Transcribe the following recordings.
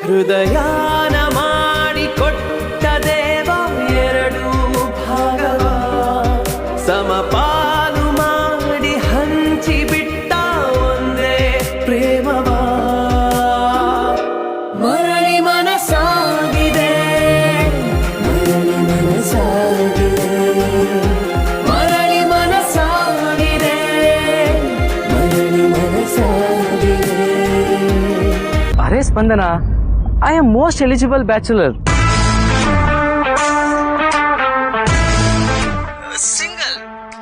ಹೃದಯಾನ ಮಾಡಿಕೊಟ್ಟ ದೇವ ಎರಡು ಭಾಗವ ಸಮಪಾಲು ಮಾಡಿ ಹಂಚಿಬಿಟ್ಟ ಒಂದೇ ಪ್ರೇಮವ ಮರಳಿ ಮನಸಾಗಿದೆ ಮರಳಿ ಮನಸಾಗಿದೆ ಮರಳಿ ಮನಸಾಗಿದೆ ಮರಳಿ ಮನಸಾಗಿದೆ. ಅರೆ ಸ್ಪಂದನ, I am most eligible bachelor. Single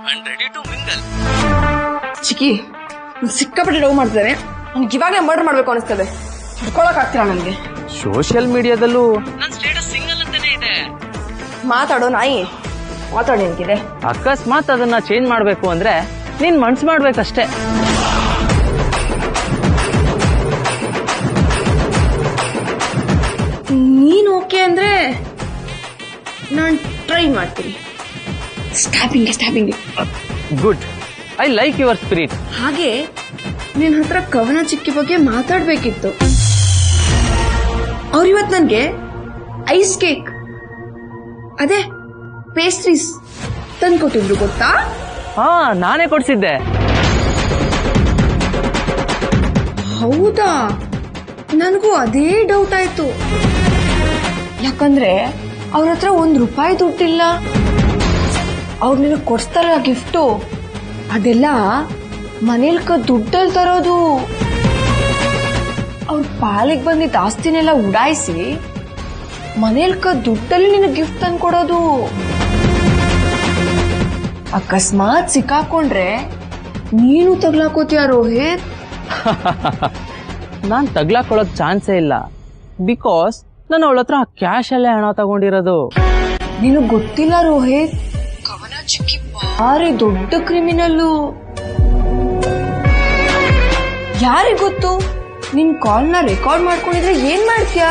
and ready to mingle. ಚಿಕ್ಕಿ ಸಿಕ್ಕಾಪಟ್ಟೆ ಲವ್ ಮಾಡ್ತಾರೆ. ನನಗೆ ಇವಾಗಲೇ ಮರ್ಡರ್ ಮಾಡ್ಬೇಕು ಅನಿಸ್ತದೆ. ಹಿಡ್ಕೊಳಕ್ ಆಗ್ತಿಲ್ಲ ನನಗೆ. ಸೋಷಿಯಲ್ ಮೀಡಿಯಾದಲ್ಲೂ ನನ್ನ ಸ್ಟೇಟಸ್ ಸಿಂಗಲ್ ಅಂತಾನೆ ಇದೆ. ಮಾತಾಡೋ ನಾಯಿ ಮಾತಾಡಿ ನಿನಗಿದೆ. ಅಕಸ್ಮಾತ್ ಅದನ್ನ ಚೇಂಜ್ ಮಾಡ್ಬೇಕು ಅಂದ್ರೆ ನೀನ್ ಮನ್ಸು ಮಾಡ್ಬೇಕಷ್ಟೇ. ನೀನು ಓಕೆ ಅಂದ್ರೆ ನಾನು ಟ್ರೈ ಮಾಡ್ತೀನಿ. ಸ್ಟ್ಯಾಪಿಂಗ್ good, I like your spirit. ಹಾಗೆ ನಿನ್ನ ಹತ್ರ ಕವನ ಚಿಕ್ಕಿ ಬಗ್ಗೆ ಮಾತಾಡ್ಬೇಕಿತ್ತು. ಅವ್ರಿವತ್ತು ನನಗೆ ಐಸ್ ಕೇಕ್ ಅದೇ ಪೇಸ್ಟ್ರೀಸ್ ತಂದ್ಕೊಟ್ಟಿದ್ರು ಗೊತ್ತಾ? ಹಾ, ನಾನೇ ಕೊಡ್ಸಿದ್ದೆ. ಹೌದಾ? ನನಗೂ ಅದೇ ಡೌಟ್ ಆಯ್ತು. ಯಾಕಂದ್ರೆ ಅವ್ರ ಹತ್ರ ₹1 ದುಡ್ಡಿಲ್ಲ. ಅವ್ರು ನಿನಗೆ ಕೊಡ್ಸ್ತಾರಲ್ಲ ಗಿಫ್ಟು, ಅದೆಲ್ಲ ಮನೇಲ್ಕ ದುಡ್ಡಲ್ಲಿ ತರೋದು. ಅವ್ರ ಪಾಲಿಗೆ ಬಂದಿದ್ದ ಆಸ್ತಿನೆಲ್ಲ ಉಡಾಯಿಸಿ ಮನೇಲ್ಕ ದುಡ್ಡಲ್ಲಿ ನಿನಗೆ ಗಿಫ್ಟ್ ತಂದ್ಕೊಡೋದು. ಅಕಸ್ಮಾತ್ ಸಿಕ್ಕಾಕೊಂಡ್ರೆ ನೀನು ತಗ್ಲಾಕೋತೀಯ ರೋಹಿತ್. ನಾನ್ ತಗ್ಲಾಕೊಳ್ಳೋಕ್ ಚಾನ್ಸೇ ಇಲ್ಲ. ಬಿಕಾಸ್ ನಾನು ಅವಳ ಹತ್ರ ಕ್ಯಾಶ್ ಅಲ್ಲೇ ಹಣ ತಗೊಂಡಿರೋದು. ನಿನಗ್ ಗೊತ್ತಿಲ್ಲ ರೋಹಿತ್, ಕವನ ಚಿಕ್ಕಿ ಭಾರಿ ದೊಡ್ಡ ಕ್ರಿಮಿನಲ್ಲು. ಯಾರಿಗ್ ಗೊತ್ತು, ನಿನ್ ಕಾಲ್ನ ರೆಕಾರ್ಡ್ ಮಾಡ್ಕೊಂಡಿದ್ರೆ ಏನ್ ಮಾಡ್ತೀಯ?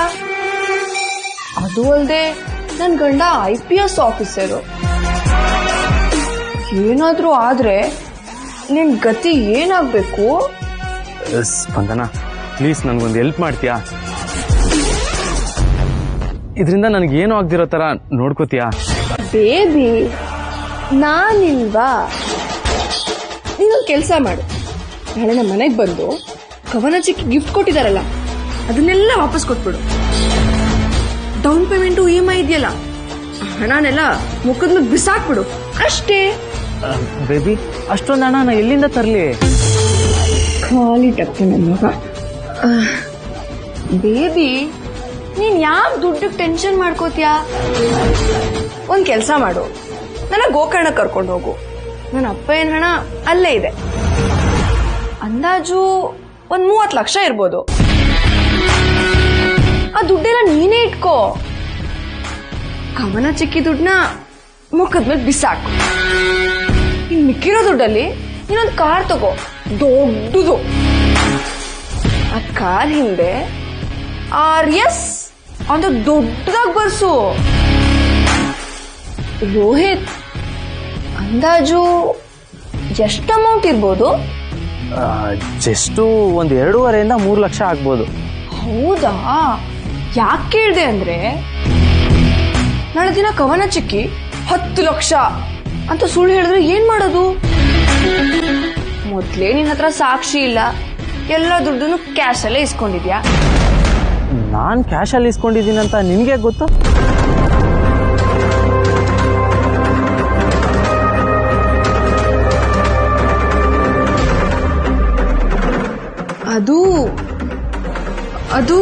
ಅದು ಅಲ್ದೆ ನನ್ ಗಂಡ IPS ಆಫೀಸರು. ಏನಾದ್ರೂ ಆದ್ರೆ ನಿನ್ ಗತಿ ಏನಾಗ್ಬೇಕು? ಸ್ಪಂದನ, ಪ್ಲೀಸ್ ನನ್ಗೊಂದು ಹೆಲ್ಪ್ ಮಾಡ್ತೀಯಾ? ಇದರಿಂದ ನನಗೇನು ಆಗ್ದಿರೋ ತರ ನೋಡ್ಕೋತೀಯಾ? ಬೇಬಿ, ನಾನಿಲ್ವಾ? ನೀನೊಂದು ಕೆಲಸ ಮಾಡು. ನಾಳೆ ನಮ್ಮ ಮನೆಗೆ ಬಂದು ಕವನ ಚಿಕ್ಕಿ ಗಿಫ್ಟ್ ಕೊಟ್ಟಿದಾರಲ್ಲ ಅದನ್ನೆಲ್ಲ ವಾಪಸ್ ಕೊಟ್ಬಿಡು. ಡೌನ್ ಪೇಮೆಂಟು EMI ಇದೆಯಲ್ಲ, ಹಣನೆಲ್ಲ ಮುಖದ ಮೇಲೆ ಬಿಸಾಕ್ಬಿಡು ಅಷ್ಟೇ. ಬೇಬಿ, ಅಷ್ಟೊಂದು ಹಣ ನಾ ಎಲ್ಲಿಂದ ತರಲಿ? ಖಾಲಿ ಟಕ್ಕೆ ನನ್ನ ಮಗ. ಬೇಬಿ, ನೀನ್ ಯಾಕೆ ದುಡ್ಡಿಗೆ ಟೆನ್ಷನ್ ಮಾಡ್ಕೋತೀಯಾ? ಒಂದ್ ಕೆಲಸ ಮಾಡು, ನನ್ನ ಗೋಕರ್ಣ ಕರ್ಕೊಂಡು ಹೋಗು. ನನ್ನ ಅಪ್ಪ ಏನ್ ಹಣ ಅಲ್ಲೇ ಇದೆ. ಅಂದಾಜು ಒಂದ್ 30 ಲಕ್ಷ ಇರ್ಬೋದು. ಆ ದುಡ್ಡೆಲ್ಲ ನೀನೇ ಇಟ್ಕೋ. ಕವನ ಚಿಕ್ಕಿ ದುಡ್ಡನ್ನ ಮುಖದ ಮೇಲೆ ಬಿಸಾಕು. ಇನ್ ಮಿಕ್ಕಿರೋ ದುಡ್ಡಲ್ಲಿ ನೀನೊಂದು ಕಾರ್ ತಗೋ, ದೊಡ್ಡದು. ಆ ಕಾರ್ ಹಿಂದೆ RS ಅಂತ ದೊಡ್ಡದಾಗಿ ಬರ್ಸು. ರೋಹಿತ್, ಅಂದಾಜು ಎಷ್ಟು ಅಮೌಂಟ್ ಇರ್ಬೋದು? ಜಸ್ಟು ಒಂದು 2.5 3 ಲಕ್ಷ ಆಗ್ಬೋದು. ಹೌದಾ? ಯಾಕೆ ಕೇಳಿದೆ ಅಂದ್ರೆ ನಾಳೆ ದಿನ ಕವನ ಚಿಕ್ಕಿ 10 ಲಕ್ಷ ಅಂತ ಸುಳ್ಳು ಹೇಳಿದ್ರೆ ಏನ್ ಮಾಡೋದು? ಮೊದ್ಲೇ ನಿನ್ ಹತ್ರ ಸಾಕ್ಷಿ ಇಲ್ಲ, ಎಲ್ಲ ದುಡ್ಡನ್ನು ಕ್ಯಾಶ್ ಅಲ್ಲೇ ಇಸ್ಕೊಂಡಿದ್ಯಾ. ನಾನ್ ಕ್ಯಾಶ್ ಅಲ್ಲಿ ಇಸ್ಕೊಂಡಿದ್ದೀನಿ ಅಂತ ನಿನ್ಗೆ ಗೊತ್ತು? ಅದು ಅದು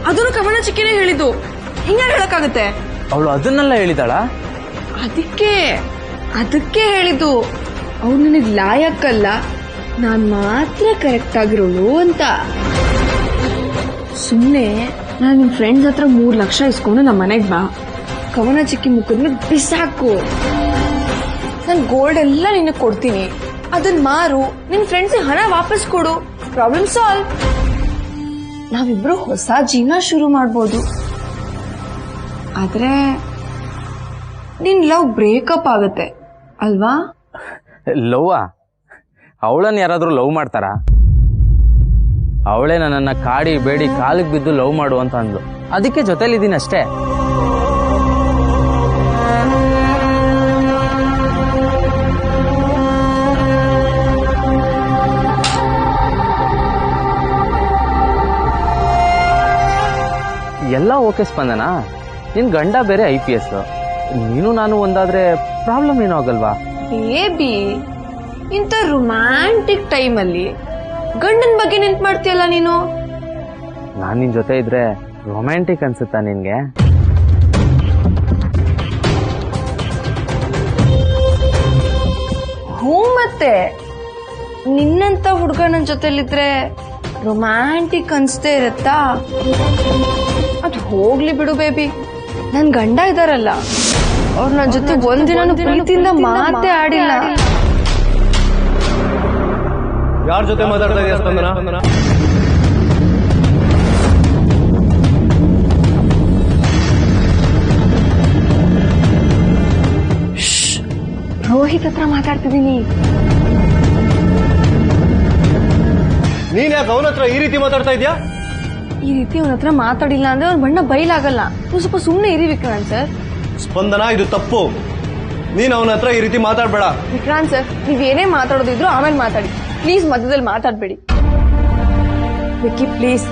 ಅದನ್ನು ಕವನ ಚಿಕ್ಕಿನೇ ಹೇಳಿದ್ದು. ಹಿಂಗ್ಯಾರು ಹೇಳಕ್ಕಾಗತ್ತೆ? ಅವಳು ಅದನ್ನೆಲ್ಲ ಹೇಳಿದಾಳ? ಅದಕ್ಕೆ ಹೇಳಿದ್ದು. ಅವ್ರು ನನಗೆ ಲಾಯಕ್ಕಲ್ಲ, ನಾನ್ ಮಾತ್ರ ಕರೆಕ್ಟ್ ಆಗಿರೋಳು ಅಂತ. ಸುಮ್ಮನೆ ನಾನು ನಿಮ್ ಫ್ರೆಂಡ್ಸ್ ಹತ್ರ 3 ಲಕ್ಷ ಇಸ್ಕೊಂಡು ನಮ್ಮ ಮನೆಗೆ ಬಾ, ಕವನ ಚಿಕ್ಕಿ ಮುಖದ್ಮೇಲೆ ಬಿಸಾಕು. ನಾನು ಗೋಲ್ಡ್ ಎಲ್ಲ ನಿನಗೆ ಕೊಡ್ತೀನಿ, ಅದನ್ನ ಮಾರು, ನಿನ್ ಫ್ರೆಂಡ್ಸಿಗೆ ಹಣ ವಾಪಸ್ ಕೊಡು, ಪ್ರಾಬ್ಲಮ್ ಸಾಲ್ವ್. ನಾವಿಬ್ರು ಹೊಸ ಜೀವನ ಶುರು ಮಾಡ್ಬೋದು. ಆದ್ರೆ ನಿನ್ ಲವ್ ಬ್ರೇಕಪ್ ಆಗುತ್ತೆ ಅಲ್ವಾ? ಲವ್ವಾ? ಅವಳನ್ನ ಯಾರಾದ್ರೂ ಲವ್ ಮಾಡ್ತಾರಾ? ಅವಳೇ ನನ್ನನ್ನು ಕಾಡಿ ಬೇಡಿ ಕಾಲಿಗೆ ಬಿದ್ದು ಲವ್ ಮಾಡು ಅಂತ ಅಂದ್ಲು. ಅದಕ್ಕೆ ಜೊತೆಲಿದ್ದೀನಿ ಅಷ್ಟೇ. ಎಲ್ಲ ಓಕೆ ಸ್ಪಂದನ. ನಿನ್ ಗಂಡ ಬೇರೆ IPS, ನೀನು ನಾನು ಒಂದಾದ್ರೆ ಪ್ರಾಬ್ಲಮ್ ಏನೂ ಆಗಲ್ವಾ? ಬೇಬಿ, ಇಂಥ ರೊಮ್ಯಾಂಟಿಕ್ ಟೈಮಲ್ಲಿ ಗಂಡನ ಬಗ್ಗೆ ನೆನ್ಪು ಮಾಡ್ತೀಯಲ್ಲ ನೀನು. ನಾನ್ ನಿನ್ ಜೊತೆ ಇದ್ರೆ ರೊಮ್ಯಾಂಟಿಕ್ ಅನ್ಸುತ್ತಾ ನಿನ್ಗೆ? ಹ್ಞೂ, ಮತ್ತೆ ನಿನ್ನಂತ ಹುಡುಗ ನನ್ನ ಜೊತೆಲಿದ್ರೆ ರೊಮ್ಯಾಂಟಿಕ್ ಅನ್ಸ್ತೇ ಇರತ್ತಾ? ಅದು ಹೋಗ್ಲಿ ಬಿಡು ಬೇಬಿ, ನನ್ ಗಂಡ ಇದಾರಲ್ಲ, ಅವ್ರು ನನ್ನ ಜೊತೆ ಒಂದಿನ ಪ್ರೀತಿಯಿಂದ ಮಾತೇ ಆಡಿಲ್ಲ. ಯಾರ ಜೊತೆ ಮಾತಾಡ್ತಾ ಇದೆಯಾ ಸ್ಪಂದನ? ರೋಹಿತ್ ಹತ್ರ ಮಾತಾಡ್ತಿದ್ದೀನಿ. ನೀನ್ ಯಾಕೆ ಅವನ ಹತ್ರ ಈ ರೀತಿ ಮಾತಾಡ್ತಾ ಇದ್ಯಾ? ಈ ರೀತಿ ಅವನ ಹತ್ರ ಮಾತಾಡಿಲ್ಲ ಅಂದ್ರೆ ಅವ್ನ ಬಣ್ಣ ಬೈಲಾಗಲ್ಲ. ನೀವು ಸ್ವಲ್ಪ ಸುಮ್ಮನೆ ಇರಿ ವಿಕ್ರಾಂತ್ ಸರ್. ಸ್ಪಂದನ, ಇದು ತಪ್ಪು. ನೀನ್ ಅವನ ಹತ್ರ ಈ ರೀತಿ ಮಾತಾಡ್ಬೇಡ. ವಿಕ್ರಾಂತ್ ಸರ್, ನೀವೇನೇ ಮಾತಾಡೋದಿದ್ರು ಆಮೇಲೆ ಮಾತಾಡಿ, ಪ್ಲೀಸ್ ಮಧ್ಯದಲ್ಲಿ ಮಾತಾಡ್ಬೇಡಿ. ವಿಕ್ಕಿ ಪ್ಲೀಸ್,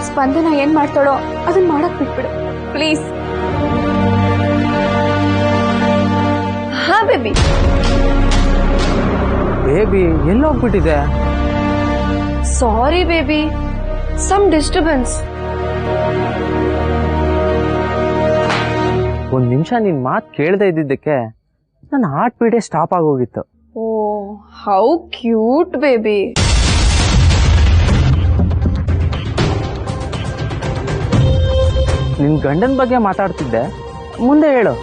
ಸ್ಪಂದನ ಏನ್ ಮಾಡ್ತಾಳೋ ಅದನ್ನ ಮಾಡಕ್ ಬಿಟ್ಬಿಡು ಪ್ಲೀಸ್. ಹಾ ಬೇಬಿ. ಬೇಬಿ ಎಲ್ಲೋಗ್ಬಿಟ್ಟಿದೆ? Sorry baby, some disturbance. ಒಂದ್ ನಿಮಿಷ ನಿನ್ ಮಾತು ಕೇಳದೆ ಇದ್ದಿದ್ದಕ್ಕೆ ನನ್ನ ಹಾರ್ಟ್ ಬೀಟೇ ಸ್ಟಾಪ್ ಆಗೋಗಿತ್ತು. ಓ, ಹೌ ಕ್ಯೂಟ್ ಬೇಬಿ. ನಿನ್ ಗಂಡನ ಬಗ್ಗೆ ಮಾತಾಡ್ತಿದ್ದೆ, ಮುಂದೆ ಹೇಳು.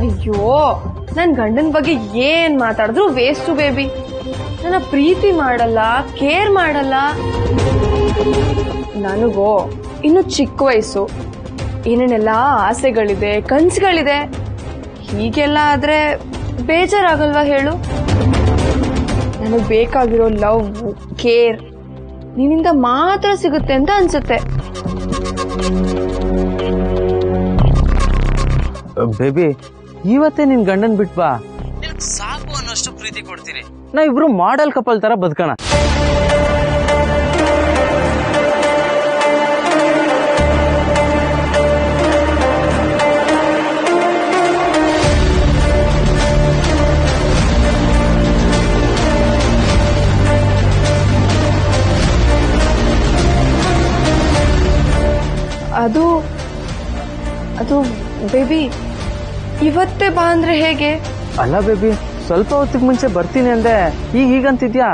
ಅಯ್ಯೋ, ನನ್ ಗಂಡನ ಬಗ್ಗೆ ಏನ್ ಮಾತಾಡಿದ್ರು ವೇಸ್ಟು ಬೇಬಿ. ನನ್ನ ಪ್ರೀತಿ ಮಾಡಲ್ಲ, ಕೇರ್ ಮಾಡಲ್ಲ. ನನಗೋ ಇನ್ನು ಚಿಕ್ಕ ವಯಸ್ಸು, ಏನೇನೆಲ್ಲ ಆಸೆಗಳಿದೆ, ಕನ್ಸುಗಳಿದೆ. ಹೀಗೆಲ್ಲ ಆದ್ರೆ ಬೇಜಾರಾಗಲ್ವಾ ಹೇಳು? ನನಗ್ ಬೇಕಾಗಿರೋ ಲವ್, ಕೇರ್ ನಿನ್ನಿಂದ ಮಾತ್ರ ಸಿಗುತ್ತೆ ಅಂತ ಅನ್ಸುತ್ತೆ. ಬೇಬಿ, ಇವತ್ತೇ ನಿನ್ ಗಂಡನ್ ಬಿಟ್ಬಾ, ಸಾಕು ಅನ್ನೋಷ್ಟು ಪ್ರೀತಿ ಕೊಡ್ತೀನಿ. ನಾವಿಬ್ರು ಮಾಡೆಲ್ ಕಪಲ್ ತರ ಬದುಕೋಣ. ಅದು ಅದು ಬೇಬಿ, ಇವತ್ತೇ ಬಾ ಅಂದ್ರೆ ಹೇಗೆ? ಅಲ್ಲ ಬೇಬಿ, ಸ್ವಲ್ಪ ಹೊತ್ತಿಗೆ ಮುಂಚೆ ಬರ್ತೀನಿ ಅಂದೆ, ಈಗಂತಿದ್ಯಾ?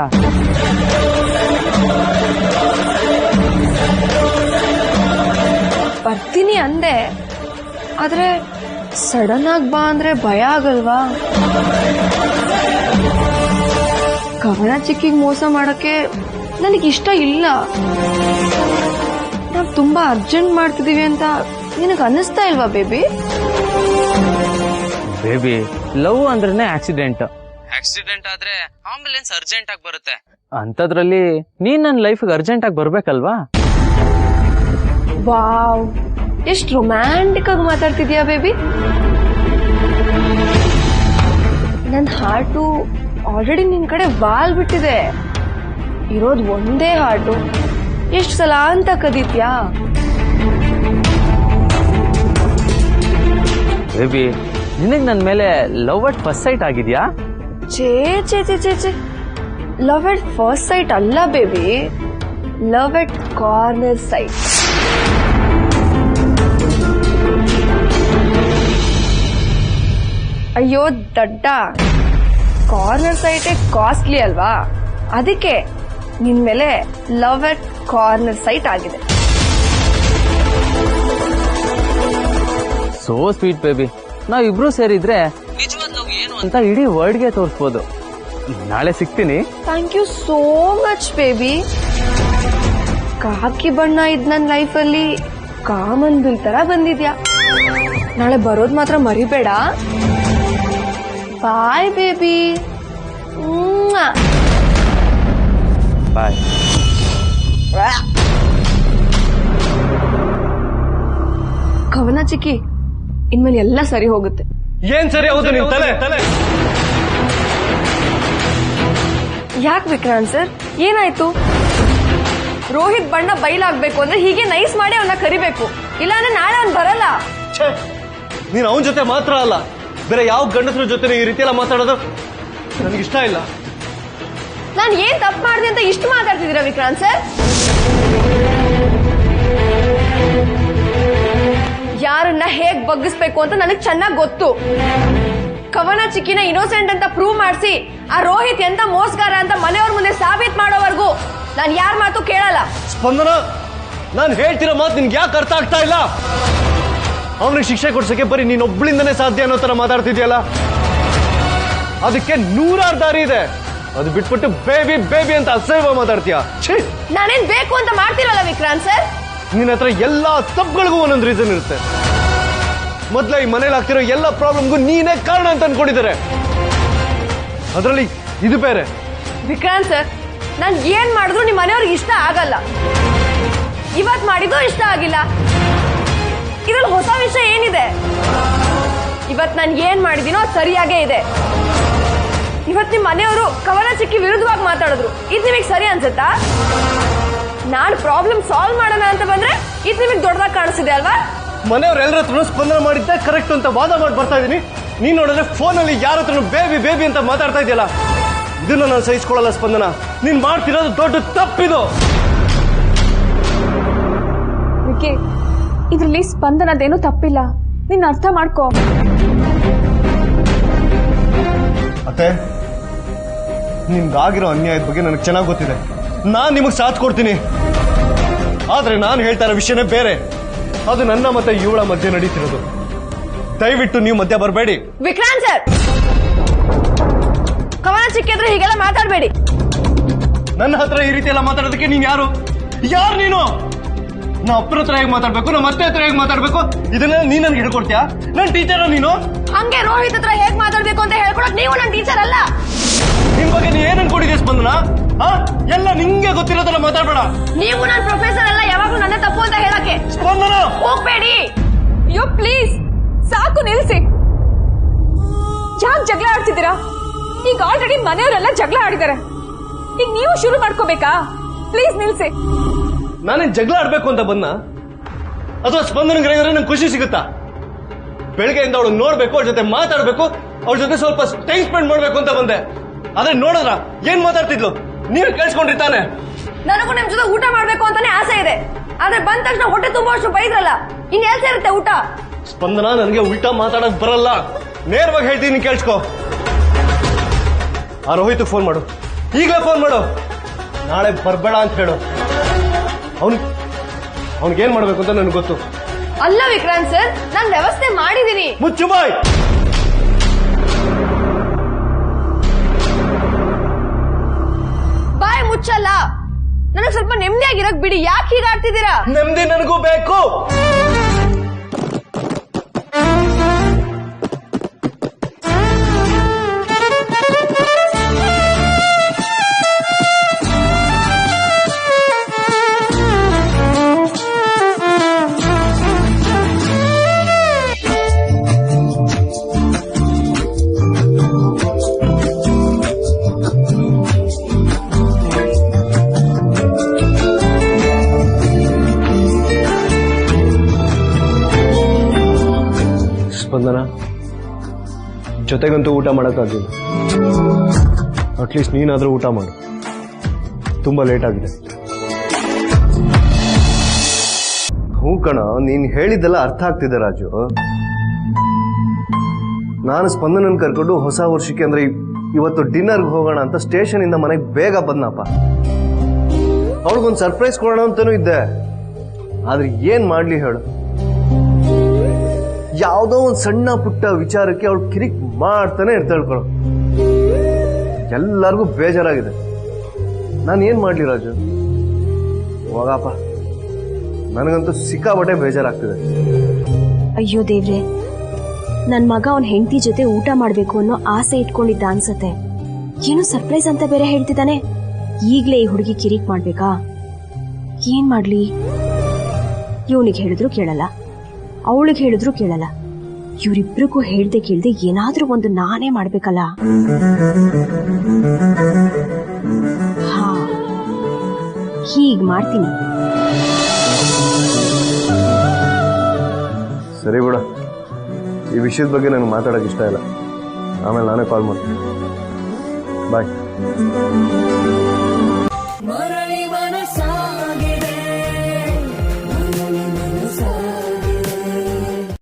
ಬರ್ತೀನಿ ಅಂದೆ, ಆದ್ರೆ ಸಡನ್ ಆಗಿ ಬಾ ಅಂದ್ರೆ ಭಯ ಆಗಲ್ವಾ? ಕವನ ಚಿಕ್ಕಿಗೆ ಮೋಸ ಮಾಡಕ್ಕೆ ನನಗಿಷ್ಟ ಇಲ್ಲ. ನಾವು ತುಂಬಾ ಅರ್ಜೆಂಟ್ ಮಾಡ್ತಿದೀವಿ ಅಂತ ನಿನಗೆ ಅನ್ನಿಸ್ತಾ ಇಲ್ವಾ ಬೇಬಿ? ಬೇಬಿ, ಲವ್ ಅಂದ್ರೇನೆ ಆಕ್ಸಿಡೆಂಟ್ ಆದ್ರೆ ಆಂಬುಲೆನ್ಸ್ ಅರ್ಜೆಂಟ್ ಆಗಿ ಬರುತ್ತೆ. ಅಂತದ್ರಲ್ಲಿ ನೀನ್ ನನ್ನ ಲೈಫ್ಗೆ ಅರ್ಜೆಂಟ್ ಆಗಿ ಬರ್ಬೇಕಲ್ವಾ? ವಾವ್, ಎಷ್ಟು ರೊಮ್ಯಾಂಟಿಕ್ ಆಗಿ ಮಾತಾಡ್ತಿದ್ಯಾ ಬೇಬಿ. ನನ್ನ ಹಾರ್ಟು ಆಲ್ರೆಡಿ ನಿನ್ ಕಡೆ ವಾಲ್ ಬಿಟ್ಟಿದೆ. ಇರೋದು ಒಂದೇ ಹಾರ್ಟು, ಎಷ್ಟು ಸಲ ಅಂತ ಕದೀತ್ಯಾ? ಬೇಬಿ, ನಿನಗ್ ನನ್ ಮೇಲೆ ಲವ್ ಅಟ್ ಫಸ್ಟ್ ಸೈಟ್ ಆಗಿದ್ಯಾ? ಚೇ ಚೇ ಚೇ ಚೇ ಚೇ, ಲವ್ ಎಟ್ ಫಸ್ಟ್ ಸೈಟ್ ಅಲ್ಲ baby, love at corner site. ಅಯ್ಯೋ ದಡ್ಡ, ಕಾರ್ನರ್ ಸೈಟೇ ಕಾಸ್ಟ್ಲಿ ಅಲ್ವಾ? ಅದಕ್ಕೆ ನಿನ್ ಮೇಲೆ ಲವ್ ಎಟ್ ಕಾರ್ನರ್ ಸೈಟ್ ಆಗಿದೆ. So sweet baby. ನಾವಿಬ್ರು ಸೇರಿದ್ರೆ ನಿಜವಾದ ಲವ್ ಏನು ಅಂತ ಇಡೀ ವರ್ಲ್ಡ್ಗೆ ತೋರಿಸ್ಬೋದು. ನಾಳೆ ಸಿಗ್ತೀನಿ. Thank you so much baby. ಕಾಕಿ ಬಣ್ಣ ಇದ್ ನನ್ನ ಲೈಫಲ್ಲಿ ಕಾಮನ್ ಬಿಲ್ ತರ ಬಂದಿದ್ಯಾ. ನಾಳೆ ಬರೋದ್ ಮಾತ್ರ ಮರಿಬೇಡ. ಬಾಯ್ ಬೇಬಿ. ಬಾಯ್. ಚಿಕ್ಕಿ ಇನ್ಮೇಲೆ ಎಲ್ಲ ಸರಿ ಹೋಗುತ್ತೆ. ಏನ್ ಸರಿ ಹೌದು ನಿನ್ ತಲೆ ತಲೆ ಯಾಕೆ ವಿಕ್ರಾಂತ್ ಸರ್ ಏನಾಯ್ತು? ರೋಹಿತ್ ಬಣ್ಣ ಬಯಲಾಗ್ಬೇಕು ಅಂದ್ರೆ ಹೀಗೆ ನೈಸ್ ಮಾಡಿ ಅವನ್ನ ಕರಿಬೇಕು, ಇಲ್ಲಾಂದ್ರೆ ನಾಳೆ ಅವ್ನ್ ಬರಲ್ಲ. ಛೇ, ನೀನ್ ಅವನ ಜೊತೆ ಮಾತ್ರ ಅಲ್ಲ, ಬೇರೆ ಯಾವ ಗಂಡಸರ ಜೊತೆ ಈ ರೀತಿ ಎಲ್ಲ ಮಾತಾಡೋದು ನನಗಿಷ್ಟ ಇಲ್ಲ. ನಾನು ಏನ್ ತಪ್ಪು ಮಾಡಿದೆ ಅಂತ ಇಷ್ಟು ಮಾತಾಡ್ತಿದ್ದೀರಾ ವಿಕ್ರಾಂತ್ ಸರ್? ಯಾರನ್ನ ಹೇಗ್ ಬಗ್ಗಿಸ್ಬೇಕು ಅಂತ ನನಗ್ ಚೆನ್ನಾಗ್ ಗೊತ್ತು. ಕವನ ಚಿಕ್ಕಿನ ಇನ್ನೋಸೆಂಟ್ ಅಂತ ಪ್ರೂವ್ ಮಾಡಿಸಿ ಆ ರೋಹಿತ್ ಎಂತ ಮೋಸಗಾರ ಅಂತ ಮನೆಯವ್ರ ಮುಂದೆ ಸಾಬೀತ್ ಮಾಡೋವರೆಗೂ ನಾನು ಯಾರ ಮಾತು ಕೇಳಲ್ಲ. ಸ್ಪಂದನ, ನಾನು ಹೇಳ್ತಿರೋ ಮಾತು ನಿನ್ಗೆ ಯಾಕೆ ಅರ್ಥ ಆಗ್ತಾ ಇಲ್ಲ? ಅವನಿಗೆ ಶಿಕ್ಷೆ ಕೊಡ್ಸಕ್ಕೆ ಬರೀ ನೀನೊಬ್ಳಿಂದನೇ ಸಾಧ್ಯ ಅನ್ನೋ ತರ ಮಾತಾಡ್ತಿದ್ಯಲ್ಲ, ಅದಕ್ಕೆ 100 ದಾರಿ ಇದೆ. ಅದು ಬಿಟ್ಬಿಟ್ಟು ಬೇಬಿ ಬೇಬಿ ಅಂತ ಅಸಹ್ಯ ಮಾತಾಡ್ತೀಯ. ನಾನೇನ್ ಬೇಕು ಅಂತ ಮಾಡ್ತಿರಲ್ಲ ವಿಕ್ರಾಂತ್ ಸರ್. ನಿನ್ನ ಹತ್ರ ಎಲ್ಲಾ ತಪ್ಪುಗಳಿಗೂ ಒಂದೊಂದು ರೀಸನ್ ಇರುತ್ತೆ. ಮೊದ್ಲ ಈ ಮನೇಲಿ ಆಗ್ತಿರೋ ಎಲ್ಲ ಪ್ರಾಬ್ಲಮ್ಗೂ ನೀನೇ ಕಾರಣ ಅಂತ ಅನ್ಕೊಂಡಿದ್ದಾರೆ, ಅದರಲ್ಲಿ ಇದು ಬೇರೆ. ವಿಕ್ರಾಂತ್ ಸರ್, ನಾನ್ ಏನ್ ಮಾಡಿದ್ರು ನಿಮ್ ಮನೆಯವ್ರಿಗೆ ಇಷ್ಟ ಆಗಲ್ಲ. ಇವತ್ ಮಾಡಿದ್ದು ಇಷ್ಟ ಆಗಿಲ್ಲ. ಇದ್ರಲ್ಲಿ ಹೊಸ ವಿಷಯ ಏನಿದೆ? ಇವತ್ ನಾನು ಏನ್ ಮಾಡಿದೀನೋ ಸರಿಯಾಗೇ ಇದೆ. ಇವತ್ ನಿಮ್ ಮನೆಯವರು ಕವನ ಚಿಕ್ಕಿ ವಿರುದ್ಧವಾಗಿ ಮಾತಾಡಿದ್ರು, ಇದು ನಿಮಗೆ ಸರಿ ಅನ್ಸುತ್ತಾ? ನಾನ್ ಪ್ರಾಬ್ಲಮ್ ಸಾಲ್ವ್ ಮಾಡೋಣ ಅಂತ ಬಂದ್ರೆ ಇದು ನಿಮಗೆ ದೊಡ್ಡದಾಗಿ ಕಾಣಿಸ್ತಿದೆ ಅಲ್ವಾ? ಮನೆಯವ್ರ ಎಲ್ಲರ ಹತ್ರ ಸ್ಪಂದನ ಮಾಡಿದ್ದೆ ಕರೆಕ್ಟ್ ಅಂತ ವಾದ ಮಾಡಿ ಬರ್ತಾ ಇದೀನಿ. ನೀನ್ ನೋಡಿದ್ರೆ ಫೋನಲ್ಲಿ ಯಾರ ಹತ್ರ ಬೇಬಿ ಬೇಬಿ ಅಂತ ಮಾತಾಡ್ತಾ ಇದೆಯಲ್ಲ, ಇದನ್ನ ನಾನು ಸಹಿಸ್ಕೊಳ್ಳಲ್ಲ ಸ್ಪಂದನ. ನೀನ್ ಮಾಡ್ತಿರೋದು ದೊಡ್ಡ ತಪ್ಪಿದು. ವಿಕಿ, ಇದ್ರಲ್ಲಿ ಸ್ಪಂದನದೇನು ತಪ್ಪಿಲ್ಲ, ನೀನ್ ಅರ್ಥ ಮಾಡ್ಕೋ. ಅತ್ತೆ, ನಿಮ್ಗಾಗಿರೋ ಅನ್ಯಾಯದ ಬಗ್ಗೆ ನನಗೆ ಚೆನ್ನಾಗಿ ಗೊತ್ತಿದೆ. ನಾನ್ ನಿಮಗ್ ಸಾಥ್ ಕೊಡ್ತೀನಿ, ಆದ್ರೆ ನಾನು ಹೇಳ್ತಾ ಇರೋ ವಿಷಯನೇ ಬೇರೆ. ಅದು ನನ್ನ ಮತ್ತೆ ಇವಳ ಮಧ್ಯೆ ನಡೀತಿರೋದು. ದಯವಿಟ್ಟು ನೀವು ಮಧ್ಯ ಬರಬೇಡಿ. ವಿಕ್ರಾಂತ್ ಸರ್, ಕವನ ಚಿಕ್ಕಿದ್ರೆ ಹೀಗೆಲ್ಲ ಮಾತಾಡಬೇಡಿ. ನನ್ನ ಹತ್ರ ಈ ರೀತಿ ಎಲ್ಲ ಮಾತಾಡೋದಕ್ಕೆ ನೀನ್ ಯಾರು? ಯಾರು ನೀನು? ನಾ ಅಪ್ಪನ ಹತ್ರ ಹೇಗೆ ಮಾತಾಡ್ಬೇಕು, ನಮ್ಮ ಅತ್ತೆ ಹತ್ರ ಹೇಗೆ ಮಾತಾಡ್ಬೇಕು, ಇದನ್ನ ನೀನ್ ನನ್ಗೆ ಹಿಡ್ಕೊಡ್ತೀಯಾ? ನನ್ ಟೀಚರ್ ನೀನು? ಹಂಗೆ ರೋಹಿತ್ ಹತ್ರ ಹೇಗ್ ಮಾತಾಡ್ಬೇಕು ಅಂತ ಹೇಳ್ಕೊಡಕ್ ನೀವು ನನ್ನ ಟೀಚರ್ ಅಲ್ಲ. ನಿಮ್ ಬಗ್ಗೆ ನೀ ಏನ್ ಅನ್ಕೊಂಡಿದ್ಯಾ ಸ್ಪಂದನ? ಎಲ್ಲ ನಿಂಗೆ ಗೊತ್ತಿರೋದಲ್ಲ, ಮಾತಾಡ್ಬೇಡ. ನೀವು ನನ್ನ ಪ್ರೊಫೆಸರ್ ಅಲ್ಲ ಯಾವಾಗ್ಲೂ ನನ್ನ ತಪ್ಪು ಅಂತ ಹೇಳಕ್ಕೆ. ಸ್ಪಂದನ, ಹೋಗ್ಬೇಡಿ. ಅಯ್ಯೋ ಪ್ಲೀಸ್, ಸಾಕು ನಿಲ್ಸಿ. ಯಾಕೆ ಜಗಳ ಆಡ್ತಿದ್ದೀರಾ? ಈಗ ಆಲ್ರೆಡಿ ಮನೆಯವರೆಲ್ಲ ಜಗಳ ಆಡಿದ್ದಾರೆ, ಈಗ ನೀವು ಶುರು ಮಾಡ್ಕೋಬೇಕಾ? ಪ್ಲೀಸ್ ನಿಲ್ಸಿ. ನಾನೇನ್ ಜಗಳ ಆಡ್ಬೇಕು ಅಂತ ಬಂದ, ಅಥವಾ ಸ್ಪಂದನಗೆ ನಂಗೆ ಖುಷಿ ಸಿಗುತ್ತಾ? ಬೆಳಗ್ಗೆಯಿಂದ ಅವಳು ನೋಡ್ಬೇಕು, ಅವಳ ಜೊತೆ ಮಾತಾಡ್ಬೇಕು, ಅವಳ ಜೊತೆ ಸ್ವಲ್ಪ ಟೈಮ್ ಸ್ಪೆಂಡ್ ಮಾಡ್ಬೇಕು ಅಂತ ಬಂದೆ. ಆದ್ರೆ ನೋಡಿದ್ರ ಏನ್ ಮಾತಾಡ್ತಿದ್ಲು? ನೀವು ಕೇಳಿಸ್ಕೊಂಡಿರ್ತಾನೆ. ನನಗೂ ನಿಮ್ ಜೊತೆ ಊಟ ಮಾಡ್ಬೇಕು ಅಂತಾನೆ ಆಸೆ ಇದೆ, ಆದ್ರೆ ಬಂದ ತಕ್ಷಣ ಹೊಟ್ಟೆ ತುಂಬುವಷ್ಟು ಬೈದ್ರಲ್ಲ, ಇನ್ ಎಲ್ ಸೇರುತ್ತೆ ಊಟ? ಸ್ಪಂದನ, ನನಗೆ ಉಲ್ಟಾ ಮಾತಾಡಕ್ ಬರಲ್ಲ. ನೇರವಾಗಿ ಹೇಳ್ತೀನಿ, ಕೇಳಿಸ್ಕೊ. ಆ ರೋಹಿತ್ ಫೋನ್ ಮಾಡು, ಈಗಲೇ ಫೋನ್ ಮಾಡು. ನಾಳೆ ಬರ್ಬೇಡ ಅಂತ ಹೇಳು. ಅವನಿಗೇನ್ ಮಾಡ್ಬೇಕು ಅಂತ ನನಗೆ ಗೊತ್ತು. ಅಲ್ಲ ವಿಕ್ರಾಂತ್ ಸರ್, ನಾನು ವ್ಯವಸ್ಥೆ ಮಾಡಿದೀನಿ. ಮುಚ್ಚು ಬಾಯ್. ಬಾಯ್ ಮುಚ್ಚಲ್ಲ. ನನಗೆ ಸ್ವಲ್ಪ ನೆಮ್ಮದಿಯಾಗಿರಕ್ ಬಿಡಿ. ಯಾಕೆ ಹೀಗಾಡ್ತಿದ್ದೀರಾ? ನೆಮ್ಮದಿ ನನಗೂ ಬೇಕು. ಸ್ಪಂದನ, ಜೊತೆಗಂತೂ ಊಟ ಮಾಡೋಕ್ಕಾಗಿಲ್ಲ. ಅಟ್ಲೀಸ್ಟ್ ನೀನಾದ್ರೂ ಊಟ ಮಾಡು, ತುಂಬಾ ಲೇಟ್ ಆಗಿದೆ. ಹ್ಞೂ ಕಣ, ನೀನ್ ಹೇಳಿದ್ದೆಲ್ಲ ಅರ್ಥ ಆಗ್ತಿದೆ ರಾಜು. ನಾನು ಸ್ಪಂದನನ್ ಕರ್ಕೊಂಡು ಹೊಸ ವರ್ಷಕ್ಕೆ ಅಂದ್ರೆ ಇವತ್ತು ಡಿನ್ನರ್ಗೆ ಹೋಗೋಣ ಅಂತ ಸ್ಟೇಷನ್ ಇಂದ ಮನೆಗೆ ಬೇಗ ಬಂದಪ್ಪ. ಅವಳಿಗೊಂದು ಸರ್ಪ್ರೈಸ್ ಕೊಡೋಣ ಅಂತಾನೂ ಇದ್ದೆ, ಆದ್ರೆ ಏನ್ ಮಾಡ್ಲಿ ಹೇಳು? ಯಾವುದೋ ಒಂದು ಸಣ್ಣ ಪುಟ್ಟ ವಿಚಾರಕ್ಕೆ ಅವಳು ಕಿರಿಕ್ ಮಾಡ್ತಾನೆ ಇರ್ತಾಳ್ಕೊಳು. ಎಲ್ಲರಿಗೂ ಬೇಜಾರಾಗಿದೆ. ನಾನು ಏನ್ ಮಾಡ್ಲಿ ರಾಜು? ಹೋಗಪ್ಪ, ನನಗಂತೂ ಸಿಕ್ಕಾಪಟ್ಟೆ ಬೇಜಾರಾಗ್ತಿದೆ. ಅಯ್ಯೋ ದೇವ್ರೆ, ನನ್ ಮಗ ಅವನ್ ಹೆಂಡತಿ ಜೊತೆ ಊಟ ಮಾಡ್ಬೇಕು ಅನ್ನೋ ಆಸೆ ಇಟ್ಕೊಂಡಿದ್ದ ಅನ್ಸತ್ತೆ. ಏನೋ ಸರ್ಪ್ರೈಸ್ ಅಂತ ಬೇರೆ ಹೇಳ್ತಿದ್ದಾನೆ. ಈಗ್ಲೇ ಈ ಹುಡುಗಿ ಕಿರಿಕ್ ಮಾಡ್ಬೇಕಾ? ಏನ್ ಮಾಡ್ಲಿ? ಇವನಿಗೆ ಹೇಳಿದ್ರು ಕೇಳಲ್ಲ, ಅವಳಿಗೆ ಹೇಳಿದ್ರು ಕೇಳಲ್ಲ. ಇವ್ರಿಬ್ರಿಗೂ ಹೇಳ್ದೆ ಕೇಳ್ದೆ ಏನಾದ್ರೂ ಒಂದು ನಾನೇ ಮಾಡ್ಬೇಕಲ್ಲ. ಹಾ, ಹೀಗ್ ಮಾಡ್ತೀನಿ. ಸರಿ ಬಿಡ, ಈ ವಿಷಯದ ಬಗ್ಗೆ ನನಗೆ ಮಾತಾಡೋಕೆ ಇಷ್ಟ ಇಲ್ಲ. ಆಮೇಲೆ ನಾನೇ ಕಾಲ್ ಮಾಡ್ತೀನಿ. ಬಾಯ್. ಮರಳಿ ಮನಸಾಗಿದೆ